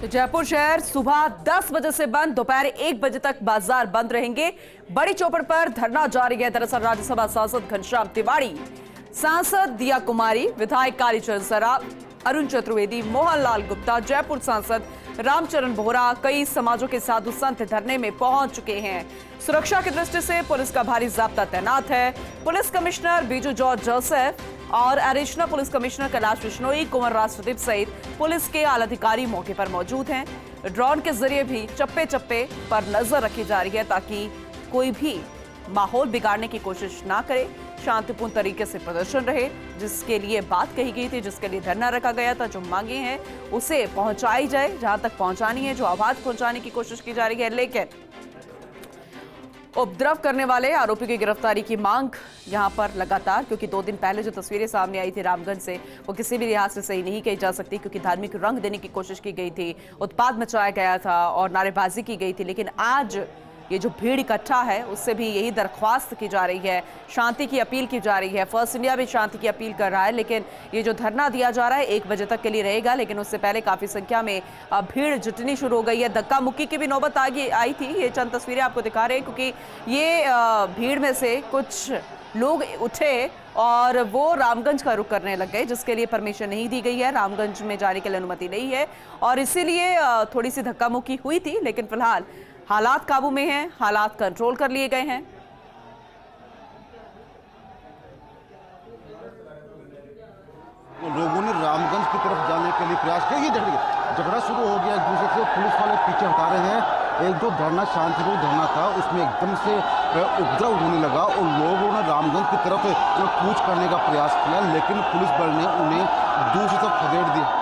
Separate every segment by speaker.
Speaker 1: तो जयपुर शहर सुबह 10 बजे से बंद, दोपहर 1 बजे तक बाजार बंद रहेंगे। बड़ी चौपड़ पर धरना जारी है। दरअसल राज्यसभा सांसद घनश्याम तिवारी, सांसद दिया कुमारी, विधायक कालीचरण सराफ, अरुण चतुर्वेदी, मोहनलाल गुप्ता, जयपुर सांसद रामचरण बोहरा, कई समाजों के साधु संत धरने में पहुंच चुके हैं। सुरक्षा की दृष्टि से पुलिस का भारी जाब्ता तैनात है। पुलिस कमिश्नर बीजू जॉर्ज जोसेफ और additional police commissioner Kailash Bishnoi, Kunwar Rashtradeep सहित पुलिस के आला अधिकारी मौके पर मौजूद हैं। ड्रोन के जरिए भी चप्पे चप्पे पर नजर रखी जा रही है ताकि कोई भी माहौल बिगाड़ने की कोशिश ना करे, शांतिपूर्ण तरीके से प्रदर्शन रहे। जिसके लिए बात कही गई थी, जिसके लिए धरना रखा गया था, जो मांगे हैं उसे पहुंचाई जाए जहां तक पहुंचानी है, जो आवाज पहुंचाने की कोशिश की जा रही है। लेकिन उपद्रव करने वाले आरोपी की गिरफ्तारी की मांग यहां पर लगातार, क्योंकि 2 दिन पहले जो तस्वीरें सामने आई थी रामगंज से, वो किसी भी लिहाज से सही नहीं कही जा सकती, क्योंकि धार्मिक रंग देने की कोशिश की गई थी, उत्पात मचाया गया था और नारेबाजी की गई थी। लेकिन आज ये जो भीड़ इकट्ठा है उससे भी यही दरख्वास्त की जा रही है, शांति की अपील की जा रही है। फर्स्ट इंडिया भी शांति की अपील कर रहा है, लेकिन ये जो धरना दिया जा रहा है 1 बजे तक के लिए रहेगा। लेकिन उससे पहले काफी संख्या में भीड़ जुटनी शुरू हो गई है। धक्का मुक्की की भी नौबत आगे आई थी। ये चंद तस्वीरें आपको दिखा रहे हैं, क्योंकि ये भीड़ में से कुछ लोग उठे और वो रामगंज का रुख करने लग गए, जिसके लिए परमिशन नहीं दी गई है, रामगंज में जाने के लिए अनुमति नहीं है और इसीलिए थोड़ी सी धक्का मुक्की हुई थी। लेकिन फिलहाल हालात काबू में हैं, हालात कंट्रोल कर लिए गए हैं।
Speaker 2: लोगों ने रामगंज की तरफ जाने के लिए प्रयास किया। ये झगड़ा शुरू हो गया एक दूसरे से, पुलिस वाले पीछे हटा रहे हैं। एक जो धरना शांतिपूर्ण धरना था उसमें एकदम से उपद्रव होने लगा और लोगों ने रामगंज की तरफ कूच करने का प्रयास किया, लेकिन पुलिस बल ने उन्हें दूसरी तरफ खदेड़ दिया।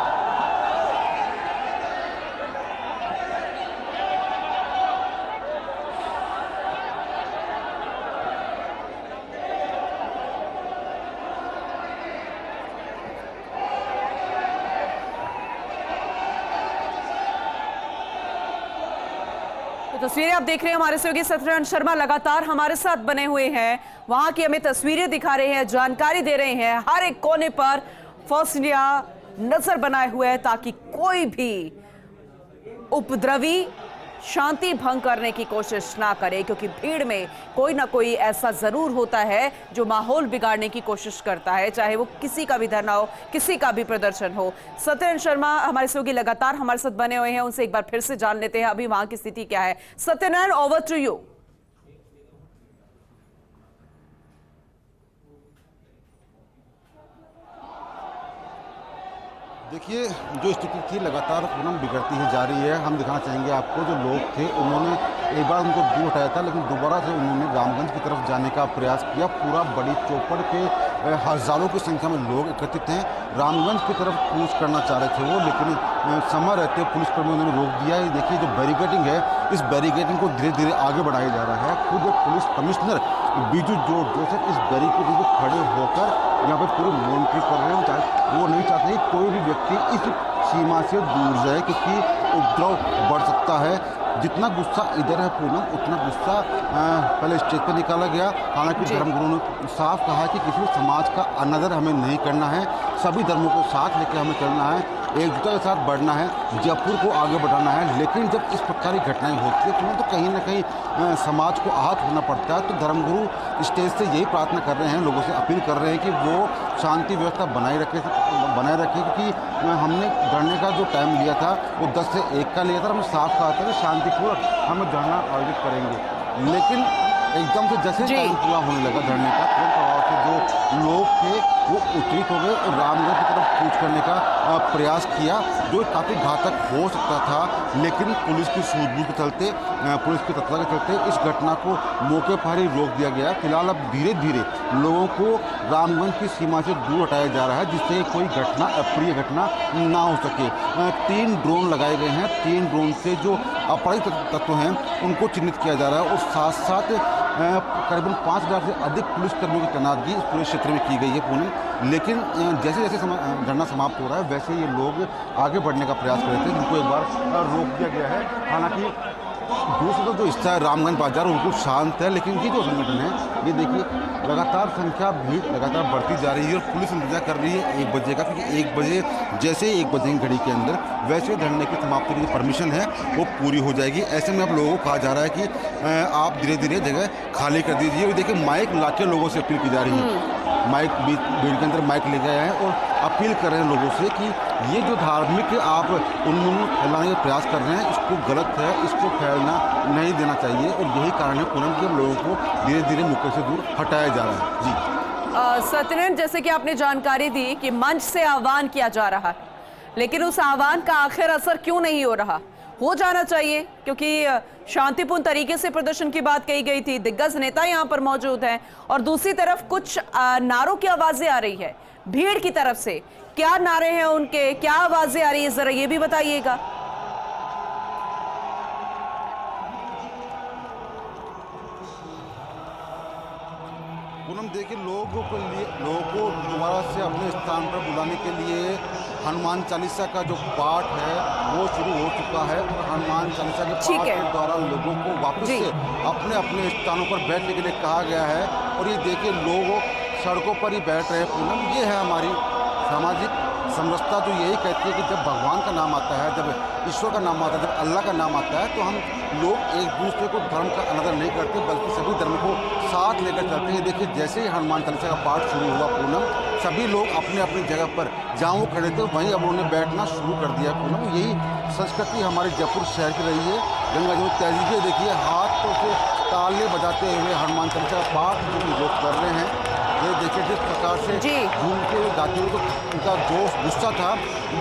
Speaker 1: तस्वीरें आप देख रहे हैं, हमारे सहयोगी सत्यनारायण शर्मा लगातार हमारे साथ बने हुए हैं, वहां की हमें तस्वीरें दिखा रहे हैं, जानकारी दे रहे हैं। हर एक कोने पर फर्स्ट इंडिया नजर बनाए हुए है ताकि कोई भी उपद्रवी शांति भंग करने की कोशिश ना करे, क्योंकि भीड़ में कोई ना कोई ऐसा जरूर होता है जो माहौल बिगाड़ने की कोशिश करता है, चाहे वो किसी का भी धरना हो, किसी का भी प्रदर्शन हो। सत्यनारायण शर्मा हमारे सहयोगी लगातार हमारे साथ बने हुए हैं, उनसे एक बार फिर से जान लेते हैं अभी वहां की स्थिति क्या है। Satyanarayan, over to you.
Speaker 2: देखिए, जो स्थिति थी लगातार पूनम बिगड़ती ही जा रही है। हम दिखाना चाहेंगे आपको, जो लोग थे उन्होंने एक बार उनको दूर हटाया था, लेकिन दोबारा से उन्होंने रामगंज की तरफ जाने का प्रयास किया। पूरा बड़ी चौपड़ पे हज़ारों की संख्या में लोग एकत्रित हैं, रामगंज की तरफ कूच करना चाह रहे थे वो, लेकिन समय रहते पुलिसकर्मियों ने रोक दिया। ये देखिए, जो बैरिकेडिंग है, इस बैरिकेडिंग को धीरे धीरे आगे बढ़ाया जा रहा है। खुद police commissioner Biju George Joseph इस बैरिकेडिंग को खड़े होकर यहाँ पर पूरी मॉनिटरिंग कर रहे हैं। वो नहीं चाहते कोई भी व्यक्ति इस सीमा से दूर जाए, क्योंकि उपद्रव बढ़ सकता है। जितना गुस्सा इधर है पूनम, उतना गुस्सा पहले स्टेज पर निकाला गया। हालांकि धर्मगुरु ने साफ कहा कि किसी भी समाज का अनादर हमें नहीं करना है, सभी धर्मों को साथ लेकर हमें चलना है, एकजुटता के साथ बढ़ना है, जयपुर को आगे बढ़ाना है। लेकिन जब इस प्रकार की घटनाएं होती है तो कहीं ना कहीं समाज को आहत होना पड़ता है। तो धर्मगुरु स्टेज से यही प्रार्थना कर रहे हैं, लोगों से अपील कर रहे हैं कि वो शांति व्यवस्था बनाए रखें, क्योंकि हमने धरने का जो टाइम लिया था वो 10 से 1 का लिया था। हमने साफ कहा था कि शांतिपूर्वक हम धरना आयोजित करेंगे, लेकिन एकदम से जैसे टाइम पूरा होने लगा धरने का, तुरंत प्रभाव से जो लोग थे वो उत्तेजित हो गए और रामगंज की तरफ कूच करने का प्रयास किया, जो काफ़ी घातक हो सकता था। लेकिन पुलिस की सूझबूझ के चलते, पुलिस की तत्परता के चलते इस घटना को मौके पर ही रोक दिया गया। फिलहाल अब धीरे धीरे लोगों को रामगंज की सीमा से दूर हटाया जा रहा है, जिससे कोई घटना, अप्रिय घटना ना हो सके। 3 ड्रोन लगाए गए हैं, 3 ड्रोन से जो अपराधी तत्व हैं उनको चिन्हित किया जा रहा है और साथ साथ करीबन 5000 से अधिक पुलिसकर्मियों की तैनातगी इस पूरे क्षेत्र में की गई है पूनम। लेकिन जैसे जैसे धरना समाप्त हो रहा है, वैसे ये लोग आगे बढ़ने का प्रयास कर रहे थे, जिनको एक बार रोक दिया गया है। हालांकि दूसरा जो हिस्सा है रामगंज बाजार बिल्कुल शांत है, लेकिन ये जो संगठन है ये देखिए लगातार संख्या भीड़ लगातार बढ़ती जा रही है और पुलिस इंतजार कर रही है 1 बजे का, क्योंकि 1 बजे जैसे ही 1 बजे की घड़ी के अंदर वैसे धरने की समाप्ति की परमिशन है वो पूरी हो जाएगी। ऐसे में अब लोगों को कहा जा रहा है कि आप धीरे धीरे जगह खाली कर दीजिए। और देखिए माइक लाके लोगों से अपील की जा रही है, माइक भीड़ के अंदर माइक लेके आए हैं और अपील कर रहे हैं लोगों से कि ये जो धार्मिक आप उन्मूलन फैलाने का प्रयास कर रहे हैं इसको गलत है, इसको फैलना नहीं देना चाहिए। और यही कारण है पूनम कि लोगों को धीरे धीरे मुक्के से दूर हटाया जा रहा है। जी
Speaker 1: सत्यनारायण, जैसे कि आपने जानकारी दी कि मंच से आह्वान किया जा रहा है, लेकिन उस आह्वान का आखिर असर क्यों नहीं हो रहा? हो जाना चाहिए, क्योंकि शांतिपूर्ण तरीके से प्रदर्शन की बात कही गई थी, दिग्गज नेता यहाँ पर मौजूद हैं और दूसरी तरफ कुछ नारों की आवाजें आ रही है भीड़ की तरफ से। क्या नारे हैं उनके, क्या आवाजें आ रही है, जरा ये भी बताइएगा।
Speaker 2: पूनम देखिए लोगों को दोबारा से अपने स्थान पर बुलाने के लिए हनुमान चालीसा का जो पाठ है वो शुरू हो चुका है और हनुमान चालीसा के पाठ के द्वारा लोगों को वापस से अपने अपने स्थानों पर बैठने के लिए कहा गया है। और ये देखिए लोग सड़कों पर ही बैठ रहे हैं। पूनम ये है हमारी सामाजिक समरसता जो यही कहती है कि जब भगवान का नाम आता है, जब ईश्वर का नाम आता है, जब अल्लाह का नाम आता है तो हम लोग एक दूसरे को धर्म का अनादर नहीं करते बल्कि सभी धर्म को साथ लेकर चलते हैं। देखिए जैसे ही हनुमान चालीसा का पाठ शुरू हुआ पूनम, सभी लोग अपने अपनी जगह पर जहाँ वो खड़े थे वहीं अब उन्होंने बैठना शुरू कर दिया। पूनम यही संस्कृति हमारे जयपुर शहर की रही है। गंगा जमुना तहजीब देखिए हाथों से ताले बजाते हुए हनुमान चालीसा का पाठ जो लोग कर रहे हैं। ये देखिए जिस प्रकार से झूमते हुए गाते हुए तो उनका जो गुस्सा था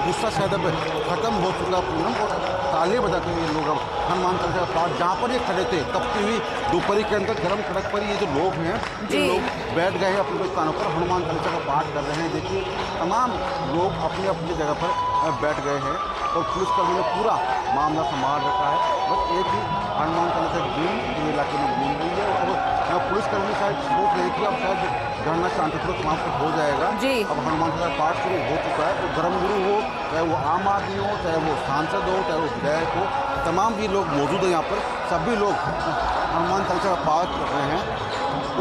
Speaker 2: गुस्सा शायद अब खत्म हो चुका पूनम। और ताले बजाते हुए लोग अब हनुमान चालीसा का पाठ जहाँ पर ये खड़े थे तपती हुई दोपहर के अंदर गर्म कड़क पर ये जो लोग हैं ये लोग बैठ गए हैं अपने स्थानों पर, हनुमान चालीसा का पाठ कर रहे हैं। देखिए तमाम लोग अपनी अपनी जगह पर बैठ गए हैं और पुलिसकर्मी ने पूरा मामला संभाल रखा है। बस एक ही हनुमान चालीसा गूंज पूरे इलाके में गूंज रही है और पुलिसकर्मी शायद सोच रहे कि अब शायद धरना शांतिपूर्वक समाप्त हो जाएगा। अब हनुमान चालीसा पाठ शुरू हो चुका है तो धर्मगुरु हो, चाहे वो आम आदमी हो, चाहे वो सांसद हो, चाहे वो विधायक हो, तमाम भी लोग मौजूद हैं यहाँ पर। सभी लोग हनुमान चालीसा का पाठ कर रहे हैं।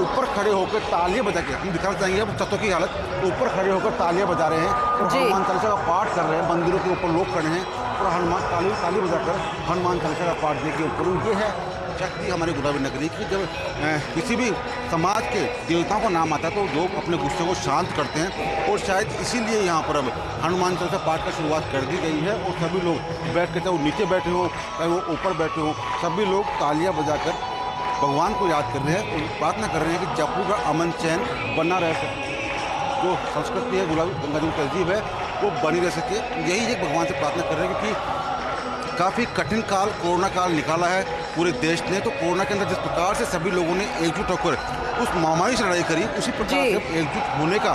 Speaker 2: ऊपर खड़े होकर तालियां बजा के हम दिखाना चाहेंगे अब छतों की हालत। ऊपर खड़े होकर तालियां बजा रहे हैं और हनुमान चालीसा का पाठ कर रहे हैं। मंदिरों के ऊपर लोग खड़े हैं और हनुमान ताली बजाकर हनुमान चालीसा का पाठ देखिए ऊपर। ये है शक्ति हमारी गोदावरी नगरी की। जब किसी भी समाज के देवताओं का नाम आता है तो लोग अपने गुस्से को शांत करते हैं और शायद इसीलिए यहाँ पर अब हनुमान चालीसा पाठ का शुरुआत कर दी गई है। और सभी लोग बैठ के, चाहे वो नीचे बैठे हों चाहे वो ऊपर बैठे हों, सभी लोग तालियां बजाकर भगवान को याद कर रहे हैं और प्रार्थना कर रहे हैं कि जयपुर का अमन चैन बना रह सके, जो संस्कृति है गुलाबी गंगा जमुना तहजीब है वो बनी रह सके। यही एक भगवान से प्रार्थना कर रहे हैं क्योंकि काफ़ी कठिन काल कोरोना काल निकाला है पूरे देश ने। तो कोरोना के अंदर जिस प्रकार से सभी लोगों ने एकजुट होकर उस महामारी से लड़ाई करी, उसी प्रकार से एकजुट होने का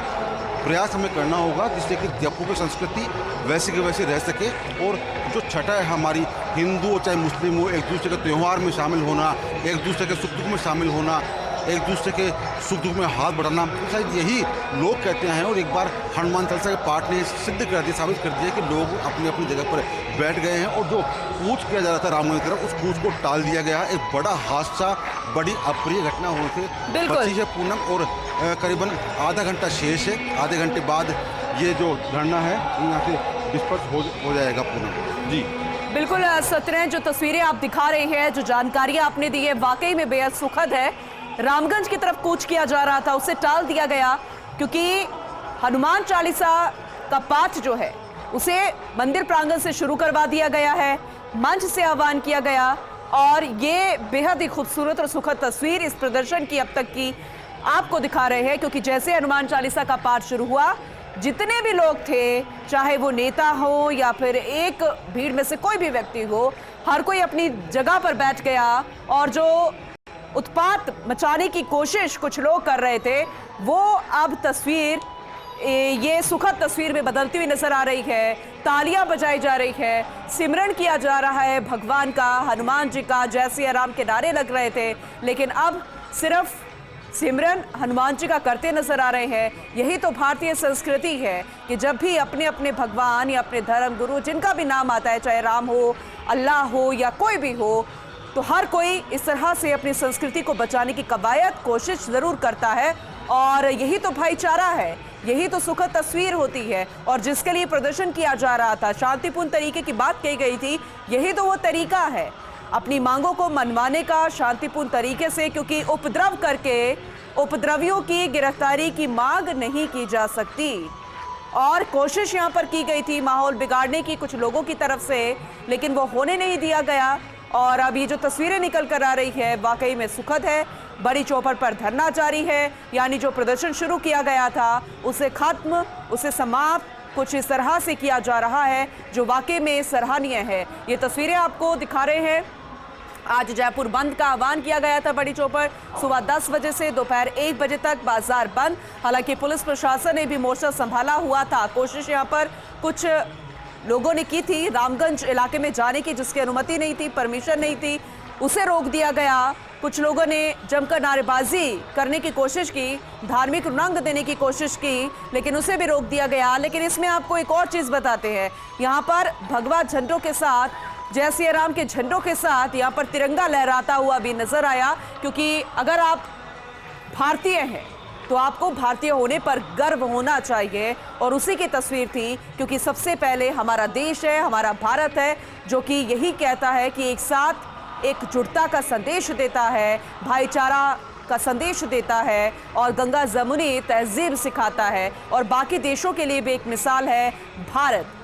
Speaker 2: प्रयास हमें करना होगा जिससे कि जयपुर की संस्कृति वैसे के वैसे रह सके। और जो छठा है हमारी, हिंदू हो चाहे मुस्लिम हो, एक दूसरे के त्यौहार में शामिल होना, एक दूसरे के सुख दुख में शामिल होना, एक दूसरे के सुख दुख में हाथ बढ़ाना, शायद यही लोग कहते हैं। और एक बार हनुमान चालीसा के पाठ ने सिद्ध कर दिया, साबित कर दिया कि लोग अपनी अपनी जगह पर बैठ गए हैं। और जो कूच किया जा रहा था रामगंज की तरफ, उस कूच को टाल दिया गया। एक बड़ा हादसा, बड़ी अप्रिय घटना होने से बची है पूनम। और करीबन आधा घंटा शेष है, आधे घंटे बाद ये जो धरना है यहाँ से डिस्पर्स हो जाएगा पूनम। जी
Speaker 1: बिल्कुल सत्यनारायण, जो तस्वीरें आप दिखा रहे हैं, जो जानकारियां आपने दी है, वाकई में बेहद सुखद है। रामगंज की तरफ कूच किया जा रहा था, उसे टाल दिया गया क्योंकि हनुमान चालीसा का पाठ जो है उसे मंदिर प्रांगण से शुरू करवा दिया गया है, मंच से आह्वान किया गया। और ये बेहद ही खूबसूरत और सुखद तस्वीर इस प्रदर्शन की अब तक की आपको दिखा रहे हैं, क्योंकि जैसे हनुमान चालीसा का पाठ शुरू हुआ, जितने भी लोग थे, चाहे वो नेता हो या फिर एक भीड़ में से कोई भी व्यक्ति हो, हर कोई अपनी जगह पर बैठ गया। और जो उत्पात मचाने की कोशिश कुछ लोग कर रहे थे वो अब तस्वीर ये सुखद तस्वीर में बदलती हुई नजर आ रही है। तालियां बजाई जा रही है, सिमरन किया जा रहा है भगवान का, हनुमान जी का, जय सिया राम के नारे लग रहे थे, लेकिन अब सिर्फ सिमरन हनुमान जी का करते नजर आ रहे हैं। यही तो भारतीय संस्कृति है कि जब भी अपने अपने भगवान या अपने धर्म गुरु जिनका भी नाम आता है, चाहे राम हो, अल्लाह हो या कोई भी हो, तो हर कोई इस तरह से अपनी संस्कृति को बचाने की कवायद कोशिश जरूर करता है और यही तो भाईचारा है, यही तो सुखद तस्वीर होती है। और जिसके लिए प्रदर्शन किया जा रहा था, शांतिपूर्ण तरीके की बात कही गई थी, यही तो वो तरीका है अपनी मांगों को मनवाने का शांतिपूर्ण तरीके से, क्योंकि उपद्रव करके उपद्रवियों की गिरफ्तारी की मांग नहीं की जा सकती। और कोशिश यहां पर की गई थी माहौल बिगाड़ने की कुछ लोगों की तरफ से, लेकिन वो होने नहीं दिया गया। और अब ये जो तस्वीरें निकल कर आ रही है वाकई में सुखद है। बड़ी चौपड़ पर धरना जारी है, यानी जो प्रदर्शन शुरू किया गया था उसे खत्म, उसे समाप्त कुछ इस तरह से किया जा रहा है जो वाकई में सराहनीय है। ये तस्वीरें आपको दिखा रहे हैं। आज जयपुर बंद का आह्वान किया गया था। बड़ी चौपड़ सुबह 10 बजे से दोपहर 1 बजे तक बाजार बंद। हालांकि पुलिस प्रशासन ने भी मोर्चा संभाला हुआ था। कोशिश यहां पर कुछ लोगों ने की थी रामगंज इलाके में जाने की, जिसकी अनुमति नहीं थी, परमिशन नहीं थी, उसे रोक दिया गया। कुछ लोगों ने जमकर नारेबाजी करने की कोशिश की, धार्मिक रंग देने की कोशिश की, लेकिन उसे भी रोक दिया गया। लेकिन इसमें आपको एक और चीज़ बताते हैं, यहाँ पर भगवा झंडों के साथ, जय सिया राम के झंडों के साथ यहाँ पर तिरंगा लहराता हुआ भी नजर आया। क्योंकि अगर आप भारतीय हैं तो आपको भारतीय होने पर गर्व होना चाहिए, और उसी की तस्वीर थी। क्योंकि सबसे पहले हमारा देश है, हमारा भारत है, जो कि यही कहता है कि एक साथ एकजुटता का संदेश देता है, भाईचारा का संदेश देता है और गंगा जमुनी तहजीब सिखाता है, और बाकी देशों के लिए भी एक मिसाल है भारत।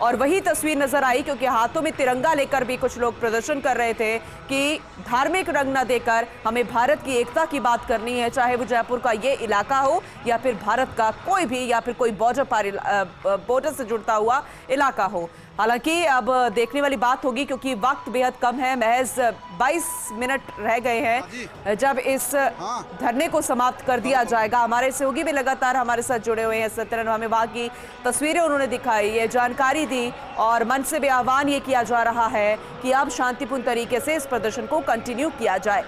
Speaker 1: और वही तस्वीर नजर आई, क्योंकि हाथों में तिरंगा लेकर भी कुछ लोग प्रदर्शन कर रहे थे कि धार्मिक रंग न देकर हमें भारत की एकता की बात करनी है, चाहे वो जयपुर का ये इलाका हो या फिर भारत का कोई भी, या फिर कोई बॉर्डर से जुड़ता हुआ इलाका हो। हालांकि अब देखने वाली बात होगी, क्योंकि वक्त बेहद कम है, महज 22 मिनट रह गए हैं जब इस धरने को समाप्त कर दिया जाएगा। हमारे सहयोगी भी लगातार हमारे साथ जुड़े हुए हैं, सत्यनारायण, हमें वहाँ की तस्वीरें उन्होंने दिखाई, ये जानकारी दी, और मंच से भी आह्वान ये किया जा रहा है कि अब शांतिपूर्ण तरीके से इस प्रदर्शन को कंटिन्यू किया जाए,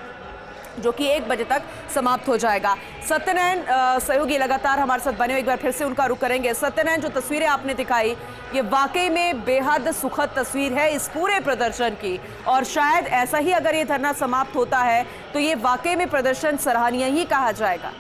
Speaker 1: जो कि 1 बजे तक समाप्त हो जाएगा। सत्यनारायण सहयोगी लगातार हमारे साथ बने हुए, एक बार फिर से उनका रुख करेंगे। सत्यनारायण, जो तस्वीरें आपने दिखाई, ये वाकई में बेहद सुखद तस्वीर है इस पूरे प्रदर्शन की, और शायद ऐसा ही अगर ये धरना समाप्त होता है तो ये वाकई में प्रदर्शन सराहनीय ही कहा जाएगा।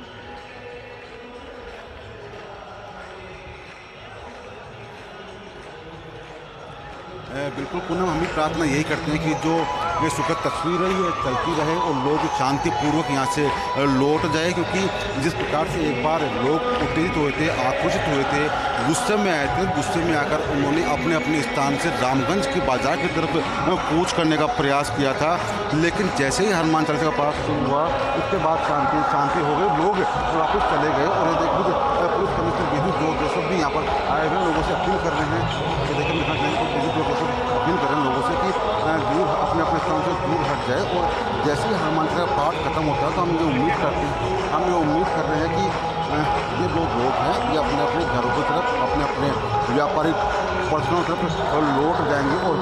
Speaker 2: बिल्कुल पूनम, हम भी प्रार्थना यही करते हैं कि जो ये सुखद तस्वीर है ये चलती रहे और लोग शांतिपूर्वक यहाँ से लौट जाए। क्योंकि जिस प्रकार से एक बार लोग उत्तेजित हुए थे, आक्रोशित हुए थे, गुस्से में आए थे, गुस्से में आकर उन्होंने अपने अपने स्थान से रामगंज के बाजार की तरफ कूच करने का प्रयास किया था। लेकिन जैसे ही हनुमान चालीसा का पाठ शुरू हुआ, उसके बाद शांति हो गई, लोग वापस चले गए। और देखिए पुलिस कमिश्नर बिजू जोसेफ भी यहाँ पर आए हुए लोगों से अपील कर रहे हैं, तो देखिए बिजू जोसेफ अपील कर रहे हैं लोगों से कि दूर अपने अपने स्थान से दूर हट जाए। और जैसे ही हनुमान चालीसा का पाठ खत्म होता है तो हम ये उम्मीद करते हैं, हम ये उम्मीद कर रहे हैं कि ये लोग हैं ये अपने अपने घरों की तरफ, अपने अपने व्यापारिक पर्सनल तरफ लौट जाएंगे। और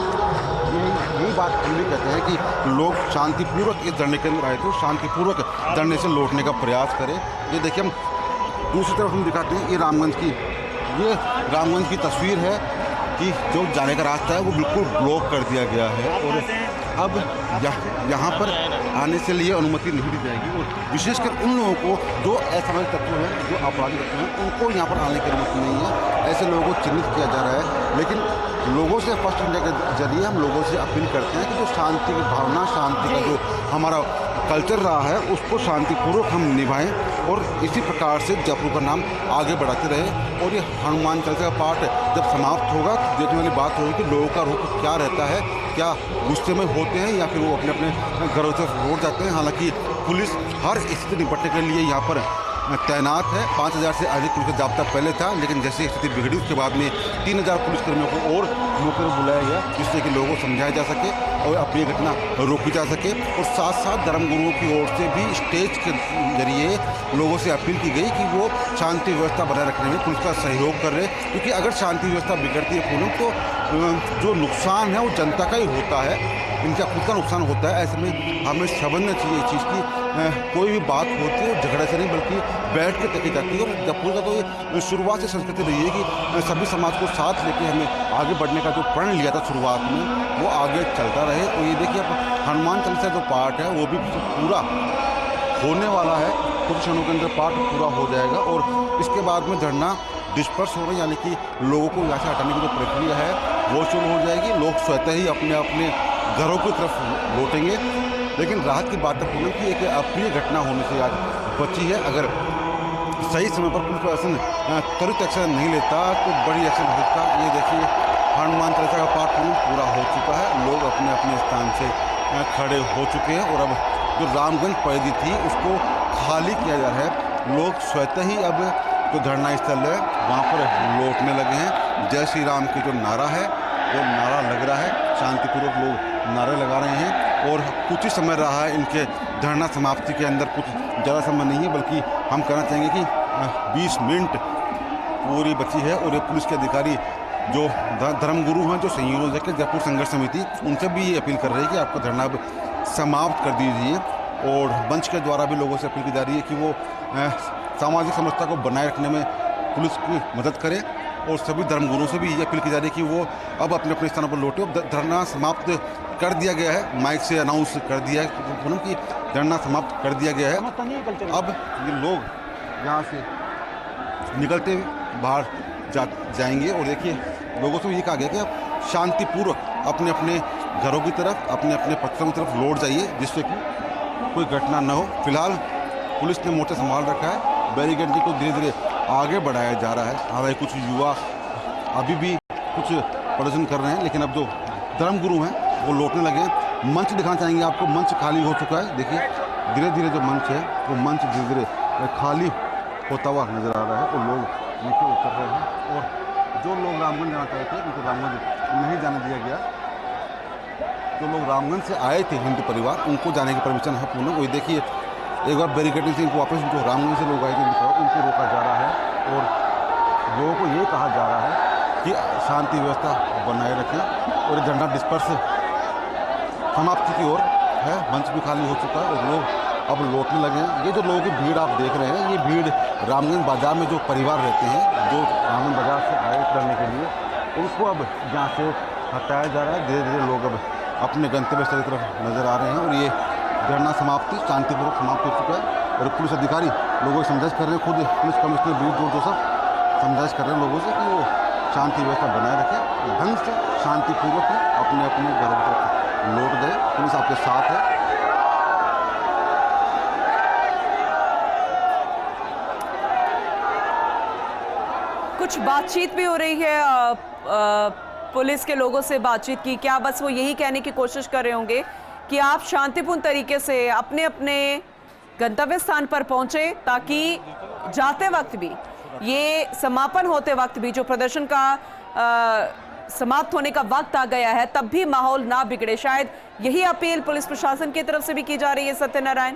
Speaker 2: यही बात क्लियर कहते हैं कि लोग शांतिपूर्वक इस धरने के अंदर आए थे, शांतिपूर्वक धरने से लौटने का प्रयास करें। ये देखिए, हम दूसरी तरफ हम दिखाते हैं, ये रामगंज की तस्वीर है कि जो जाने का रास्ता है वो बिल्कुल ब्लॉक कर दिया गया है, और अब यहाँ पर आने से लिए अनुमति नहीं दी जाएगी। और विशेषकर उन लोगों को जो असामाजिक तत्व हैं, जो आपराधिक तत्व हैं, उनको यहाँ पर आने की अनुमति नहीं है। ऐसे लोगों को चिन्हित किया जा रहा है। लेकिन लोगों से फर्स्ट इंडिया के जरिए हम लोगों से अपील करते हैं कि जो शांति की भावना, शांति का जो हमारा कल्चर रहा है, उसको शांतिपूर्वक हम निभाएं और इसी प्रकार से जयपुर का नाम आगे बढ़ाते रहे। और ये हनुमान चालीसा का पाठ जब समाप्त होगा तो देखने वाली बात होगी कि लोगों का रुख क्या रहता है, क्या गुस्से में होते हैं या फिर वो अपने अपने घरों से लौट जाते हैं। हालांकि पुलिस हर स्थिति निपटने के लिए यहाँ पर तैनात है। 5000 से अधिक पुलिस का जाब्ता पहले था, लेकिन जैसे स्थिति बिगड़ी उसके बाद में 3000 पुलिसकर्मियों को और मौके पर बुलाया गया, जिससे कि लोगों को समझाया जा सके और अपनी घटना रोकी जा सके। और साथ साथ धर्मगुरुओं की ओर से भी स्टेज के जरिए लोगों से अपील की गई कि वो शांति व्यवस्था बनाए रखने में पुलिस का सहयोग कर रहे, क्योंकि अगर शांति व्यवस्था बिगड़ती है पूनम, तो जो नुकसान है वो जनता का ही होता है। इनका खुद का नुकसान होता है। ऐसे में हमें समझना चाहिए इस चीज़ की कोई भी बात होती है झगड़े से नहीं बल्कि बैठ के तकी जाती है। और जयपुर का तो ये शुरुआत से संस्कृति रही है कि सभी समाज को साथ लेके हमें आगे बढ़ने का जो प्रण लिया था शुरुआत में वो आगे चलता रहे। और ये देखिए अब हनुमान चालीसा जो पाठ है वो भी पूरा होने वाला है, कुछ क्षणों के अंदर पाठ पूरा हो जाएगा और इसके बाद में धरना डिस्पर्स होना यानी कि लोगों को यहाँ से हटाने की जो प्रक्रिया है वो शुरू हो जाएगी। लोग स्वतः ही अपने अपने घरों की तरफ लौटेंगे। लेकिन राहत की बात है पूनम की एक अप्रिय घटना होने से आज बची है। अगर सही समय पर पुलिस प्रशासन त्वरित एक्शन नहीं लेता तो बड़ी एक्शन हो सकता। ये देखिए हनुमान चालीसा का पाठ पूरा हो चुका है, लोग अपने अपने स्थान से खड़े हो चुके हैं और अब जो रामगंज पैदी थी उसको खाली किया जा रहा है। लोग स्वतः ही अब जो धरना स्थल है वहाँ पर लौटने लगे हैं। जय श्री राम की जो नारा है वो नारा लग रहा है, शांतिपूर्वक लोग नारे लगा रहे हैं और कुछ ही समय रहा है इनके धरना समाप्ति के अंदर, कुछ ज़्यादा समय नहीं है बल्कि हम कहना चाहेंगे कि 20 मिनट पूरी बची है। और ये पुलिस के अधिकारी जो धर्मगुरु हैं, जो संयोजक है जयपुर संघर्ष समिति, उनसे भी ये अपील कर रहे हैं कि आपका धरना अब समाप्त कर दीजिए। और मंच के द्वारा भी लोगों से अपील की जा रही है कि वो सामाजिक समरसता को बनाए रखने में पुलिस की मदद करें। और सभी धर्मगुरुओं से भी ये अपील की जा रही है कि वो अब अपने अपने स्थानों पर लौटे। अब धरना समाप्त कर दिया गया है, माइक से अनाउंस कर दिया है कि धरना समाप्त कर दिया गया है। अब ये लोग यहाँ से निकलते हुए बाहर जाएंगे और देखिए लोगों से ये कहा गया कि आप शांतिपूर्वक अपने अपने घरों की तरफ, अपने अपने पत्थरों की तरफ लौट जाइए जिससे कि कोई घटना न हो। फिलहाल पुलिस ने मोर्चा संभाल रखा है, बैरिकेडिंग को धीरे धीरे आगे बढ़ाया जा रहा है। हालांकि कुछ युवा अभी भी कुछ प्रदर्शन कर रहे हैं लेकिन अब जो धर्मगुरु हैं वो लौटने लगे हैं। मंच दिखाना चाहेंगे आपको, मंच खाली हो चुका है। देखिए धीरे धीरे जो मंच है वो मंच धीरे धीरे खाली होता हुआ नजर आ रहा है और लोग नीचे उतर रहे हैं। और जो लोग रामगंज जाना चाहते थे उनको रामगंज नहीं जाने दिया गया। जो लोग रामगंज से आए थे हिंदू परिवार उनको जाने की परमिशन है पूर्ण। वही देखिए एक बार बैरिकेडिंग से इनको वापस जो रामगंज से लोग आए थे उनको रोका जा रहा है और लोगों को ये कहा जा रहा है कि शांति व्यवस्था बनाए रखें। और झंडा डिस्पर्स समाप्ति की ओर है, मंच भी खाली हो चुका है और लोग अब लौटने लगे हैं। ये जो लोगों की भीड़ आप देख रहे हैं ये भीड़ रामगंज बाज़ार में जो परिवार रहते हैं, जो रामगंज बाज़ार से आए करने के लिए, उनको अब यहाँ से हटाया जा रहा है। धीरे धीरे लोग अब अपने गंतव्य स्थल की तरफ नज़र आ रहे हैं और ये धरना समाप्ति शांतिपूर्वक समाप्त हो चुका है। और पुलिस अधिकारी लोगों को समझाइश कर रहे हैं, खुद पुलिस कमिश्नर बीर जोसेफ समझाइश कर रहे हैं लोगों से कि वो शांति व्यवस्था बनाए रखें, ढंग से शांतिपूर्वक अपने अपने घरों पर लौट गए। पुलिस आपके साथ है।
Speaker 1: कुछ बातचीत भी हो रही है पुलिस के लोगों से बातचीत की, क्या बस वो यही कहने की कोशिश कर रहे होंगे कि आप शांतिपूर्ण तरीके से अपने अपने गंतव्य स्थान पर पहुंचे ताकि जाते वक्त भी, ये समापन होते वक्त भी, जो प्रदर्शन का समाप्त होने का वक्त आ गया है तब भी माहौल ना बिगड़े। शायद यही अपील पुलिस प्रशासन की तरफ से भी की जा रही है। सत्यनारायण,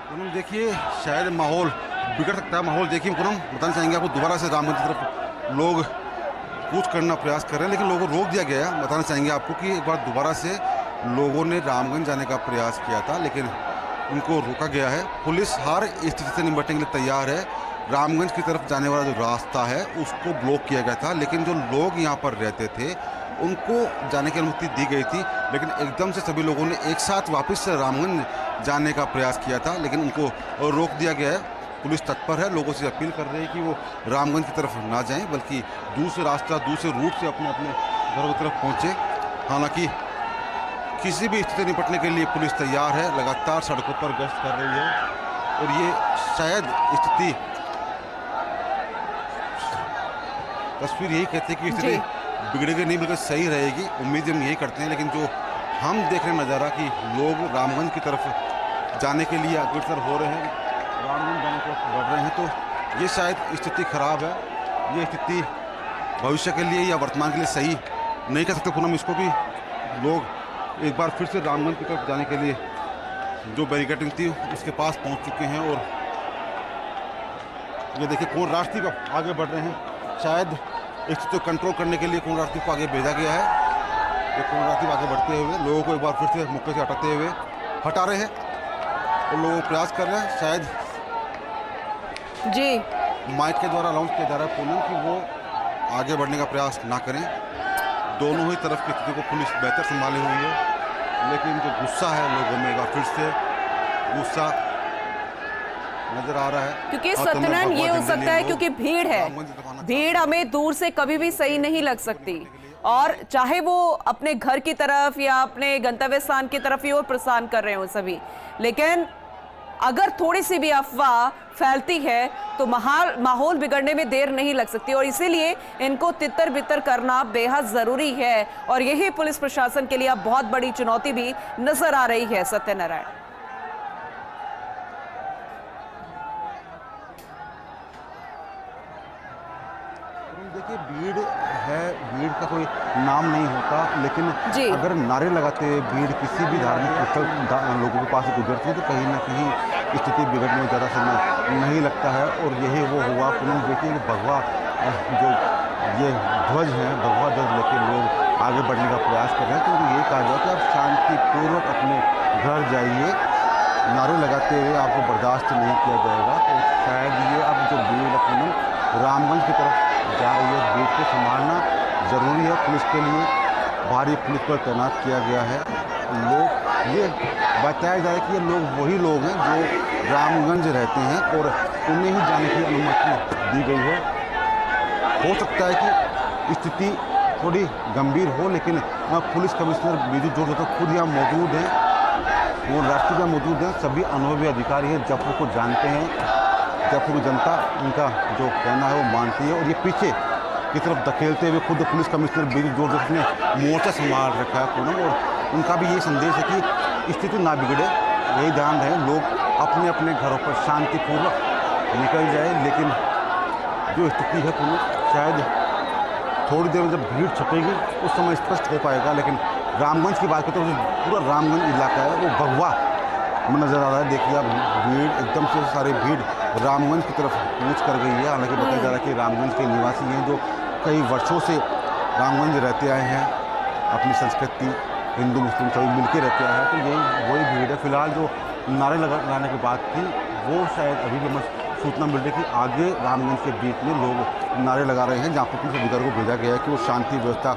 Speaker 2: पूनम देखिए शायद माहौल बिगड़ सकता है। माहौल देखिए पूनम बताना चाहेंगे आपको, दोबारा से रामगंज की तरफ लोग कूच करना प्रयास कर रहे हैं लेकिन लोगों को रोक दिया गया है। बताना चाहेंगे आपको कि एक बार दोबारा से लोगों ने रामगंज जाने का प्रयास किया था लेकिन उनको रोका गया है। पुलिस हर स्थिति से निपटने के लिए तैयार है। रामगंज की तरफ जाने वाला जो रास्ता है उसको ब्लॉक किया गया था लेकिन जो लोग यहाँ पर रहते थे उनको जाने की अनुमति दी गई थी। लेकिन एकदम से सभी लोगों ने एक साथ वापस से रामगंज जाने का प्रयास किया था लेकिन उनको रोक दिया गया है। पुलिस तत्पर है, लोगों से अपील कर रही है कि वो रामगंज की तरफ ना जाएं बल्कि दूसरे रास्ता, दूसरे रूट से अपने अपने घरों की तरफ पहुँचे। हालांकि किसी भी स्थिति निपटने के लिए पुलिस तैयार है, लगातार सड़कों पर गश्त कर रही है और ये शायद स्थिति, तस्वीर यही कहती है कि स्थिति बिगड़ेगी नहीं बल्कि सही रहेगी। उम्मीद हम यही करते हैं। लेकिन जो हम देख रहे हैं नज़ारा कि लोग रामगंज की तरफ जाने के लिए अग्रसर हो रहे हैं, रामगंज जाने की तरफ बढ़ रहे हैं, तो ये शायद स्थिति खराब है। ये स्थिति भविष्य के लिए या वर्तमान के लिए सही नहीं कह सकते पूनम इसको भी। लोग एक बार फिर से रामगंज की तरफ जाने के लिए जो बैरिकेडिंग थी उसके पास पहुंच चुके हैं और ये देखिए कोण राष्ट्रीय को आगे बढ़ रहे हैं, शायद स्थिति को कंट्रोल करने के लिए कोण राष्ट्रीय को आगे भेजा गया है। ये कोण राष्ट्रीय आगे बढ़ते हुए लोगों को एक बार फिर से मौके से हटा रहे हैं और लोगों को प्रयास कर रहे हैं, शायद
Speaker 1: जी
Speaker 2: माइक के द्वारा अनाउंस किया जा रहा है पूनम कि वो आगे बढ़ने का प्रयास ना करें। दोनों ही तरफ की स्थिति को पुलिस बेहतर संभाली हुई है, लेकिन जो गुस्सा है लोगों में एक बार फिर से गुस्सा नजर आ रहा है।
Speaker 1: क्योंकि सत्यनारायण ये हो सकता है क्योंकि भीड़ है, भीड़ हमें दूर से कभी भी सही नहीं लग सकती, और चाहे वो अपने घर की तरफ या अपने गंतव्य स्थान की तरफ ही और प्रस्थान कर रहे हो सभी, लेकिन अगर थोड़ी सी भी अफवाह फैलती है तो माहौल बिगड़ने में देर नहीं लग सकती, और इसीलिए इनको तितर बितर करना बेहद जरूरी है, और यही पुलिस प्रशासन के लिए अब बहुत बड़ी चुनौती भी नजर आ रही है। सत्यनारायण,
Speaker 2: देखिए भीड़ है, भीड़ का कोई नाम नहीं होता, लेकिन अगर नारे लगाते हुए भीड़ किसी भी धार्मिक स्थल लोगों के पास गुजरती है तो कहीं ना कहीं स्थिति बिगड़ने में ज़्यादा समय नहीं लगता है। और यही वो हुआ पूनम, देखिए भगवा जो ये ध्वज हैं, भगवा ध्वज लेके लोग आगे बढ़ने का प्रयास कर रहे हैं, क्योंकि ये कहा जाए कि आप शांतिपूर्वक अपने घर जाइए, नारे लगाते हुए आपको बर्दाश्त नहीं किया जाएगा। तो शायद ये अब जो भीड़ है पूनम रामगंज की तरफ जा रही है, भीड़ को संभालना ज़रूरी है। पुलिस के लिए भारी पुलिस पर तैनात किया गया है। लोग ये बताया जाए कि ये लोग वही लोग हैं जो रामगंज रहते हैं और उन्हें ही जाने की अनुमति दी गई है। हो सकता है कि स्थिति थोड़ी गंभीर हो, लेकिन पुलिस कमिश्नर बीजू जोड़ तो खुद यहाँ मौजूद हैं, वो राष्ट्रीय मौजूद हैं, सभी अनुभवी अधिकारी हैं, जयपुर को जानते हैं, जयपुर की जनता इनका जो कहना है वो मानती है। और ये पीछे की तरफ धकेलते हुए खुद पुलिस कमिश्नर बीजू जोड़ ने मोर्चा संभाल रखा है पूनम, और उनका भी ये संदेश है कि स्थिति ना बिगड़े, यही ध्यान रहे, लोग अपने अपने घरों पर शांतिपूर्वक निकल जाए। लेकिन जो स्थिति है पूनम शायद थोड़ी देर में जब भीड़ छपेगी उस समय स्पष्ट हो पाएगा। लेकिन रामगंज की बात करें तो पूरा रामगंज इलाका है वो भगवा में नज़र आ रहा है। देखिए अब भीड़ एकदम से सारी भीड़ रामगंज की तरफ कूच कर गई है। हालांकि बताया जा रहा है कि रामगंज के निवासी हैं जो कई वर्षों से रामगंज रहते आए हैं, अपनी संस्कृति हिंदू मुस्लिम सभी मिलकर रहते आए हैं, तो यही वही भीड़ है। फिलहाल जो नारे लगाने की बात थी वो शायद अभी भी सूचना मिल रही है कि आगे रामगंज के बीच में लोग नारे लगा रहे हैं, जहाँ पर पुलिस अधिकारियों को भेजा गया है कि वो शांति व्यवस्था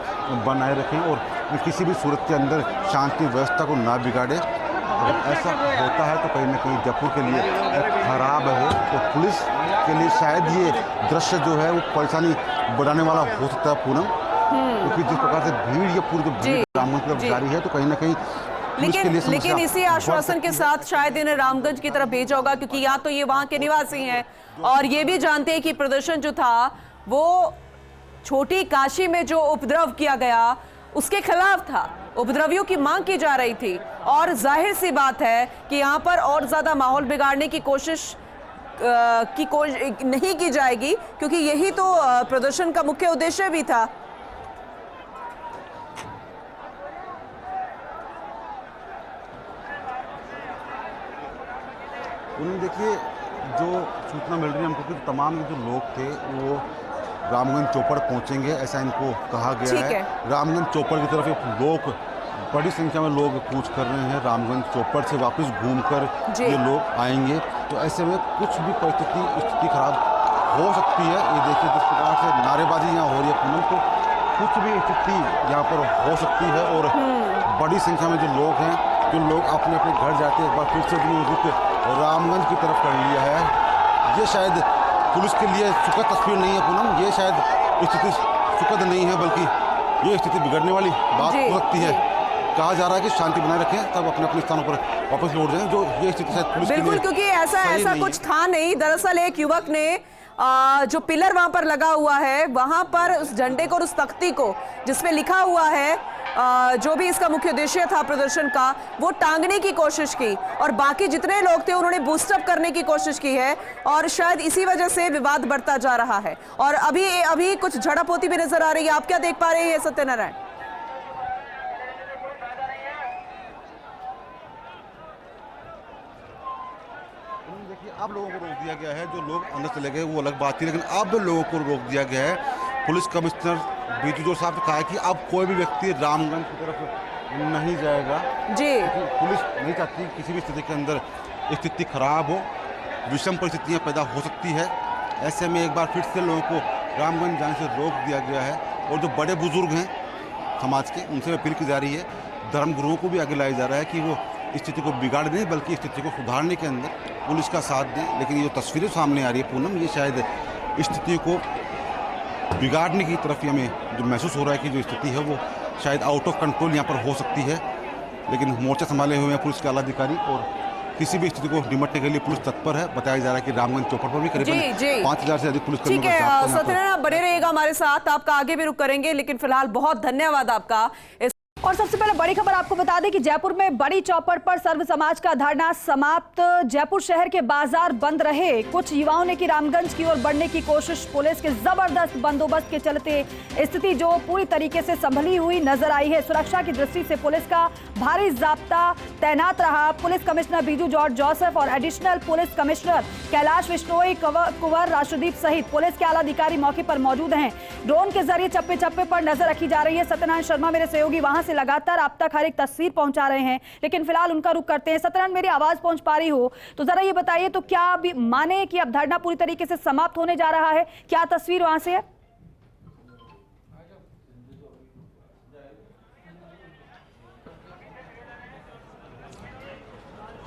Speaker 2: बनाए रखें और किसी भी सूरत के अंदर शांति व्यवस्था को ना बिगाड़े। अगर ऐसा होता है तो कहीं ना कहीं जयपुर के लिए खराब है, तो पुलिस के लिए शायद ये दृश्य जो है वो परेशानी बढ़ाने वाला हो सकता है पूनम, क्योंकि जिस प्रकार से भीड़ ये पूरी जो भीड़ रामगंज की तरफ जारी है तो कहीं ना कहीं
Speaker 1: लेकिन इसी आश्वासन के साथ शायद इन्हें रामगंज की तरफ भेजा होगा, क्योंकि यहाँ तो ये वहां के निवासी हैं और ये भी जानते हैं कि प्रदर्शन जो था वो छोटी काशी में जो उपद्रव किया गया उसके खिलाफ था, उपद्रवियों की मांग की जा रही थी, और जाहिर सी बात है कि यहाँ पर और ज्यादा माहौल बिगाड़ने की कोशिश नहीं की जाएगी, क्योंकि यही तो प्रदर्शन का मुख्य उद्देश्य भी था।
Speaker 2: उन्हें देखिए जो सूचना मिल रही है हमको कि तमाम जो लोग थे वो रामगंज चौपड़ पहुंचेंगे, ऐसा इनको कहा गया है। रामगंज चौपड़ की तरफ लोग बड़ी संख्या में लोग कूच कर रहे हैं, रामगंज चौपड़ से वापस घूमकर ये लोग आएंगे, तो ऐसे में कुछ भी स्थिति खराब हो सकती है। ये देखिए जिस प्रकार से नारेबाजी यहाँ हो रही है पूनम, तो कुछ भी स्थिति यहाँ पर हो सकती है और बड़ी संख्या में जो लोग हैं, जो लोग अपने अपने घर जाते हैं, एक बार फिर से भी रुख रामगंज की तरफ कर लिया है। ये शायद पुलिस के लिए सुखद तस्वीर नहीं है पूनम, ये शायद स्थिति सुखद नहीं है, बल्कि ये स्थिति बिगड़ने वाली बात हो सकती है। कहा जा रहा है कि शांति बनाए रखें, तब अपने अपने स्थानों पर वापस लौट जाएं, जो ये स्थिति शायद पुलिस
Speaker 1: बिल्कुल, क्योंकि ऐसा कुछ था नहीं। दरअसल एक युवक ने जो पिलर वहां पर लगा हुआ है वहां पर उस झंडे को और उस तख्ती को जिसमें लिखा हुआ है जो भी इसका मुख्य उद्देश्य था प्रदर्शन का, वो टांगने की कोशिश की, और बाकी जितने लोग थे उन्होंने बूस्टअप करने की कोशिश की है, और शायद इसी वजह से विवाद बढ़ता जा रहा है। और अभी कुछ झड़प होती भी नजर आ रही है। आप क्या देख पा रहे हैं सत्यनारायण?
Speaker 2: देखिए अब लोगों को रोक दिया गया है। जो लोग अंदर चले गए वो अलग बात थी, लेकिन अब लोगों को रोक दिया गया है। पुलिस कमिश्नर बीजू जोर साहब ने कहा है कि अब कोई भी व्यक्ति रामगंज की तरफ नहीं जाएगा
Speaker 1: जी।
Speaker 2: पुलिस नहीं चाहती किसी भी स्थिति के अंदर स्थिति खराब हो, विषम परिस्थितियां पैदा हो सकती है। ऐसे में एक बार फिर से लोगों को रामगंज जाने से रोक दिया गया है। और जो बड़े बुजुर्ग हैं समाज के, उनसे अपील की जा रही है, धर्मगुरुओं को भी आगे लाया जा रहा है कि वो स्थिति को बिगाड़ दें बल्कि स्थिति को सुधारने के अंदर पुलिस का साथ दें। लेकिन ये जो तस्वीरें सामने आ रही है पूनम, ये शायद स्थिति को बिगाड़ने की तरफ हमें जो महसूस हो रहा है कि जो स्थिति है वो शायद आउट ऑफ कंट्रोल यहाँ पर हो सकती है। लेकिन मोर्चा संभाले हुए हैं पुलिस के आला अधिकारी और किसी भी स्थिति को निपटने के लिए पुलिस तत्पर है। बताया जा रहा है कि रामगंज चौपड़ पर भी करीबन 5000 से अधिक पुलिस
Speaker 1: ठीक है सत्यनारायण, आप बने रहिएगा हमारे साथ, आपका आगे भी रुक करेंगे, लेकिन फिलहाल बहुत धन्यवाद आपका। और सबसे पहले बड़ी खबर आपको बता दें कि जयपुर में बड़ी चौपड़ पर सर्व समाज का धरना समाप्त। जयपुर शहर के बाजार बंद रहे। कुछ युवाओं ने की रामगंज की ओर बढ़ने की कोशिश। पुलिस के जबरदस्त बंदोबस्त के चलते स्थिति जो पूरी तरीके से संभली हुई नजर आई है। सुरक्षा की दृष्टि से पुलिस का भारी जाब्ता तैनात रहा। पुलिस कमिश्नर बीजू जॉर्ज जोसेफ और additional police commissioner Kailash Vishnoi Kunwar Rashtradeep सहित पुलिस के आला अधिकारी मौके पर मौजूद हैं। ड्रोन के जरिए चप्पे चप्पे पर नजर रखी जा रही है। सत्यनारायण शर्मा मेरे सहयोगी वहां से लगातार आप तक हर एक तस्वीर पहुंचा रहे हैं, लेकिन फिलहाल उनका रुख करते हैं। सत्यनारायण, मेरी आवाज पहुंच पा रही हो तो जरा ये बताइए, तो क्या अभी माने कि अब धरना पूरी तरीके से समाप्त होने जा रहा है? क्या तस्वीर वहां से है?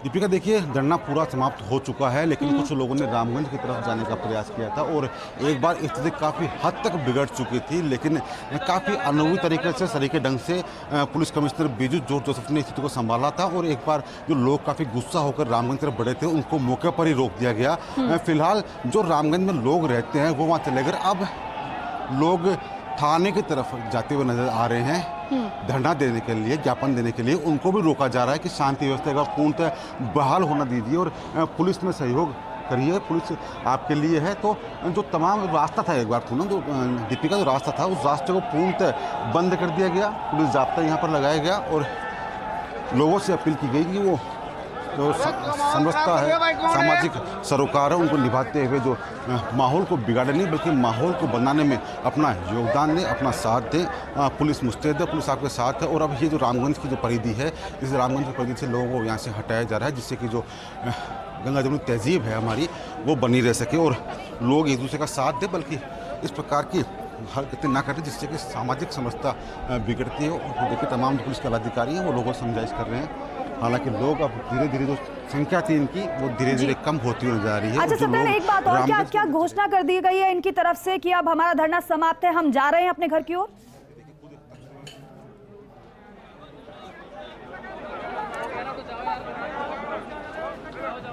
Speaker 2: दीपिका, देखिए धरना पूरा समाप्त हो चुका है, लेकिन कुछ लोगों ने रामगंज की तरफ जाने का प्रयास किया था और एक बार स्थिति काफ़ी हद तक बिगड़ चुकी थी। लेकिन काफ़ी अनुभवी तरीके से, सलीके ढंग से police commissioner Biju George Joseph ने स्थिति को संभाला था और एक बार जो लोग काफ़ी गुस्सा होकर रामगंज की तरफ बढ़े थे उनको मौके पर ही रोक दिया गया। फिलहाल जो रामगंज में लोग रहते हैं वो वहाँ चले गए। अब लोग थाने की तरफ जाते हुए नजर आ रहे हैं धरना देने के लिए, ज्ञापन देने के लिए। उनको भी रोका जा रहा है कि शांति व्यवस्था का पूर्णतः बहाल होना दीजिए और पुलिस में सहयोग करिए, पुलिस आपके लिए है। तो जो तमाम रास्ता था, एक बार सुनो, जो दीपिका जो रास्ता था उस रास्ते को पूर्णतः बंद कर दिया गया। पुलिस जाब्ता यहाँ पर लगाया गया और लोगों से अपील की गई कि वो जो समझता है सामाजिक सरोकार है उनको निभाते हुए जो माहौल को बिगाड़े नहीं बल्कि माहौल को बनाने में अपना योगदान दें, अपना साथ दें। पुलिस मुस्तैद है, पुलिस आपके साथ है। और अब ये जो रामगंज की जो परिधि है, इस रामगंज की परिधि से लोगों को यहाँ से हटाया जा रहा है जिससे कि जो गंगा जमुनी तहजीब है हमारी वो बनी रह सके और लोग एक दूसरे का साथ दें, बल्कि इस प्रकार की हरकतें ना करें जिससे कि सामाजिक समझता बिगड़ती है। और देखिए तमाम पुलिस के अधिकारी हैं वो लोगों को समझाइश कर रहे हैं। हालांकि लोग अब धीरे धीरे जो संख्या थी इनकी वो धीरे धीरे कम होती हुई नजर आ रही है।
Speaker 1: अच्छा सत्यनारायण, एक बात और, क्या घोषणा कर दी गई है इनकी तरफ से कि अब हमारा धरना समाप्त है, हम जा रहे हैं अपने घर की ओर?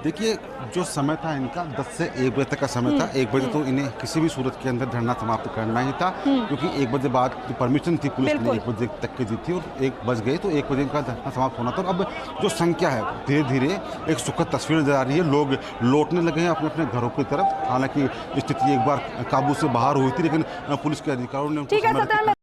Speaker 2: देखिए जो समय था इनका 10 से 1 बजे तक का समय था। 1 बजे तो इन्हें किसी भी सूरत के अंदर धरना समाप्त करना ही था, क्योंकि 1 बजे बाद जो परमिशन थी पुलिस ने 1 बजे तक की दी थी और 1 बज गए तो 1 बजे इनका धरना समाप्त होना था। अब जो संख्या है धीरे धीरे एक सुखद तस्वीर नजर आ रही है। लोग लौटने लगे हैं अपने अपने घरों की तरफ। हालांकि स्थिति एक बार काबू से बाहर हुई थी, लेकिन पुलिस के अधिकारियों ने